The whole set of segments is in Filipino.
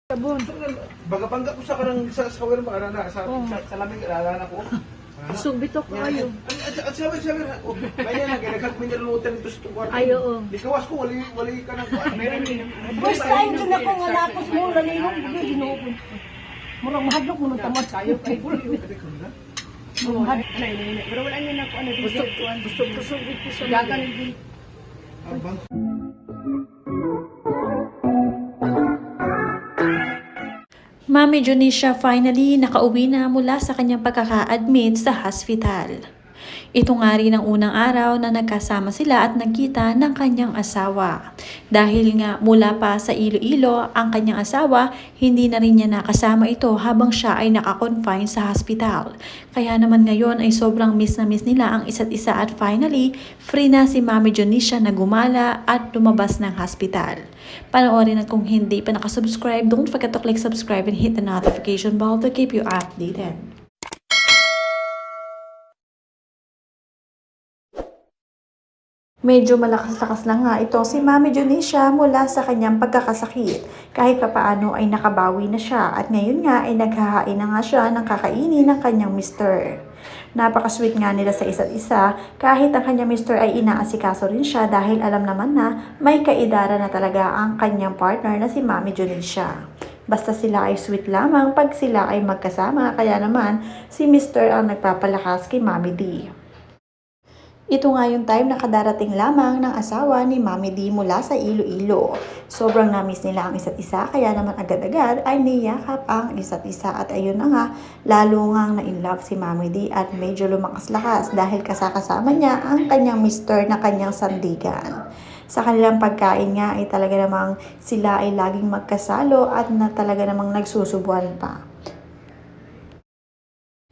Sabon. Bagapangga ko sa kanang sa kawalan ba ana sa lamig ana ko. Isog bitok ko ayo. At sabi kaya na ganakat mi nalutan ito sa kwarto. Ay, oo. Di kawas ko wali ka nang kuan. First time dyan ako nga nakos mo, lalingong, hindi ginupon. Murang mahadlok mo nung tamad kayo kay Bulyo. Murang mahadlok. Pero wala niya na ako ano. Busog dito sa Gagan liga. din. Abang. Mami Junisha finally nakauwi na mula sa kanyang pagkaka-admit sa hospital. Ito nga rin ang unang araw na nagkasama sila at nagkita ng kanyang asawa. Dahil nga mula pa sa Iloilo ang kanyang asawa, hindi na rin niya nakasama ito habang siya ay nakakonfine sa hospital. Kaya naman ngayon ay sobrang miss na miss nila ang isa't isa at finally, free na si Mami Junisha na gumala at lumabas ng hospital. Panoorin at kung hindi pa nakasubscribe, don't forget to click subscribe and hit the notification bell to keep you updated. Medyo malakas-lakas na nga itong si Mami Junisha mula sa kanyang pagkakasakit. Kahit papaano ay nakabawi na siya at ngayon nga ay naghahain na nga siya ng kakainin ng kanyang mister. Napaka-sweet nga nila sa isa't isa kahit ang kanyang mister ay inaasikaso rin siya dahil alam naman na may kaedara na talaga ang kanyang partner na si Mami Junisha. Basta sila ay sweet lamang pag sila ay magkasama kaya naman si mister ang nagpapalakas kay Mami D. Ito nga yung time na kadarating lamang ng asawa ni Mami D mula sa Iloilo. Sobrang namiss nila ang isa't isa kaya naman agad-agad ay niyakap ang isa't isa at ayun na nga lalo ngang na-inlove si Mami D at medyo lumakas-lakas dahil kasakasama niya ang kanyang mister na kanyang sandigan. Sa kanilang pagkain nga ay talaga namang sila ay laging magkasalo at na talaga namang nagsusubuan pa.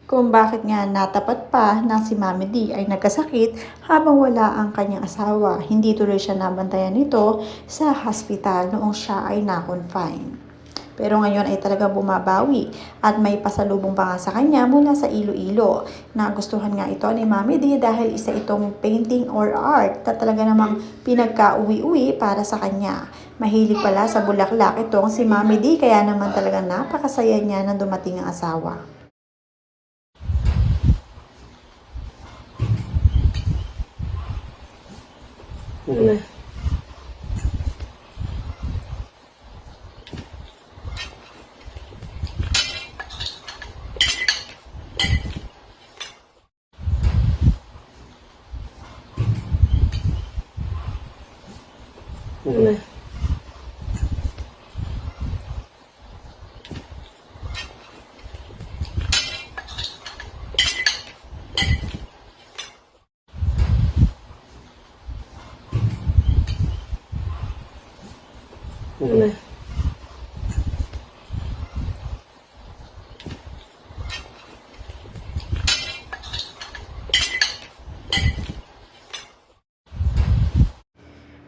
Kung bakit nga natapat pa na si Mami D ay nagkasakit habang wala ang kanyang asawa. Hindi tuloy siya nabantayan nito sa hospital noong siya ay na-confine. Pero ngayon ay talaga bumabawi at may pasalubong pa nga sa kanya mula sa Iloilo. Nagustuhan nga ito ni Mami D dahil isa itong painting or art na talaga namang pinagka-uwi-uwi para sa kanya. Mahilig pala sa bulaklak itong si Mami D kaya naman talaga napakasaya niya na dumating ang asawa. Ano? Ano? Ano?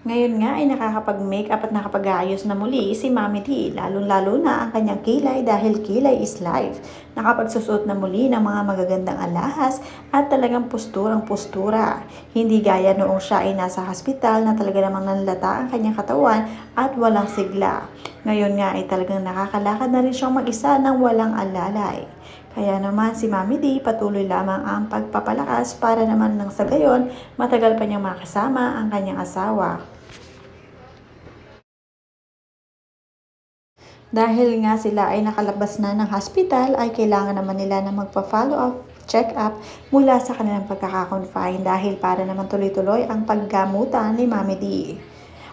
Ngayon nga ay nakakapag-makeup at nakapag-aayos na muli si Mami D, lalong-lalo na ang kanyang kilay dahil kilay is life. Nakapagsusuot na muli ng mga magagandang alahas at talagang posturang-postura. Hindi gaya noong siya ay nasa hospital na talaga namang nanlata ang kanyang katawan at walang sigla. Ngayon nga ay talagang nakakalakad na rin siyang mag-isa ng walang alalay. Kaya naman si Mami D patuloy lamang ang pagpapalakas para naman nang sa gayon matagal pa niyang makasama ang kanyang asawa. Dahil nga sila ay nakalabas na ng hospital ay kailangan naman nila na magpa-follow up, check up mula sa kanilang pagkaka-confine dahil para naman tuloy-tuloy ang paggamutan ni Mami D.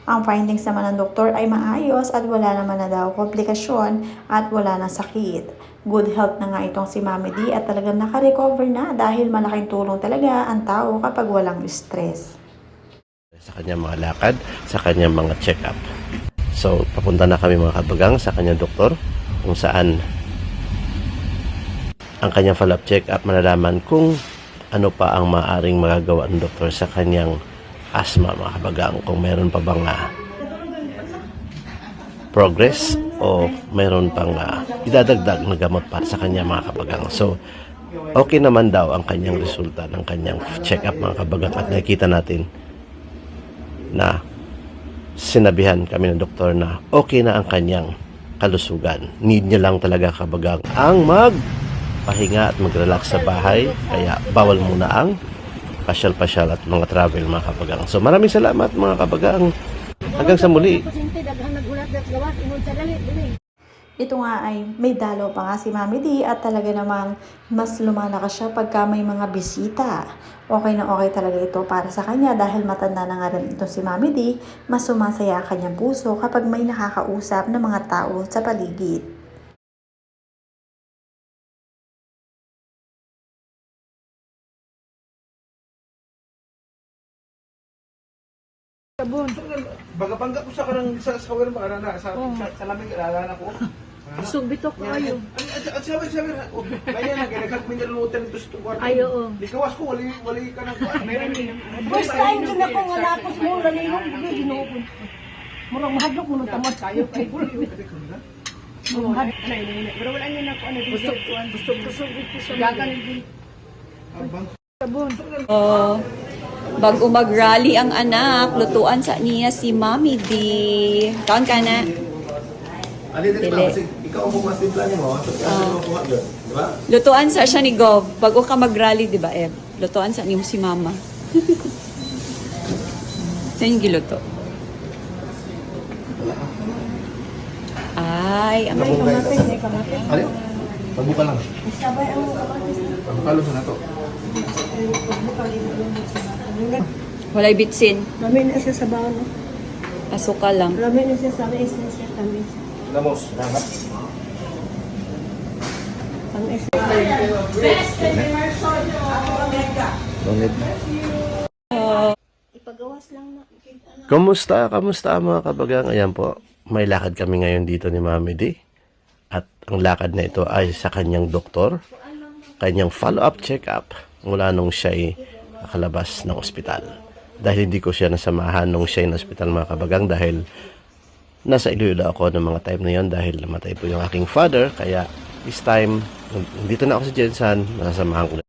Ang findings naman ng doktor ay maayos at wala naman na daw komplikasyon at wala na sakit. Good health na nga itong si Mami D at talagang nakarecover na dahil malaking tulong talaga ang tao kapag walang stress. Sa kanyang mga lakad, sa kanyang mga check-up. So, papunta na kami mga kabagang sa kanyang doktor kung saan ang kanyang follow-up check-up malalaman kung ano pa ang maaaring magagawa ng doktor sa kanyang asthma mga kabagang. Kung meron pa bang progress o meron pang idadagdag na gamot para sa kanya mga kabagang. So, okay naman daw ang kanyang resulta ng kanyang check-up mga kabagang at nakikita natin na sinabihan kami ng doktor na okay na ang kanyang kalusugan. Need niya lang talaga kabagang ang magpahinga at mag-relax sa bahay. Kaya bawal muna ang pasyal-pasyal at mga travel mga kabagang. So maraming salamat mga kabagang. Hanggang sa muli. Pasyente, daghang nagulat at gawas, ingon sa dali, dili. Ito nga ay may dalaw pa nga si Mami D at talaga namang mas lumalakas siya pagka may mga bisita. Okay na okay talaga ito para sa kanya dahil matanda na nga rin ito si Mami D, mas sumasaya ang kanyang puso kapag may nakakausap na mga tao sa paligid. Sabon. Bagabangga ko sa karang sa kawer makarana sa lamig alala ko. Isog bitok ko ayo. At sabi kaya na kaya nagkakmindalutan ito sa kwarto. Ay, oo. Di kawas ko wali ka nang kuan. First time dyan ako nga napos mo, nalingog, bugi, ginoo ko. Murang mahadlok mo ng tamad. Kayo kay ko. Murang mahadlok. Pero wala niyo na ko ano dessert ko. Busog ito sa gagan din. Sabon. Oh, bago mag-rally ang anak, lutuan sa niya si Mami D. Kaon ka na? Ali din Dili. ikaw mo mas timpla mo, so ano ko di ba? Lutuan sa siya ni Gov. Bago ka mag-rally, di ba, Eb? Lutuan sa niyo si Mama. Saan yung giluto? Ay, ang Kamatay, may kamatay. Ali. Pagbuka lang. Sabay ang kamatay. Pagkalo sa nato. walay bitsin. Rami na siya sa baon. Asuka lang. Rami na siya sa mais na siya. Tamis. Lamos, dapat. Ang is. Ipagawas lang na. Kamusta? Kamusta mga kabagang? Ayan po, may lakad kami ngayon dito ni Mami D. At ang lakad na ito ay sa kanyang doktor. Kanyang follow-up check-up mula nung siya'y nakalabas ng ospital. Dahil hindi ko siya nasamahan nung siya'y na ospital mga kabagang dahil nasa Iloilo ako ng mga time na yon dahil namatay po yung aking father. Kaya this time, dito na ako sa Jensan, nasasamahan ko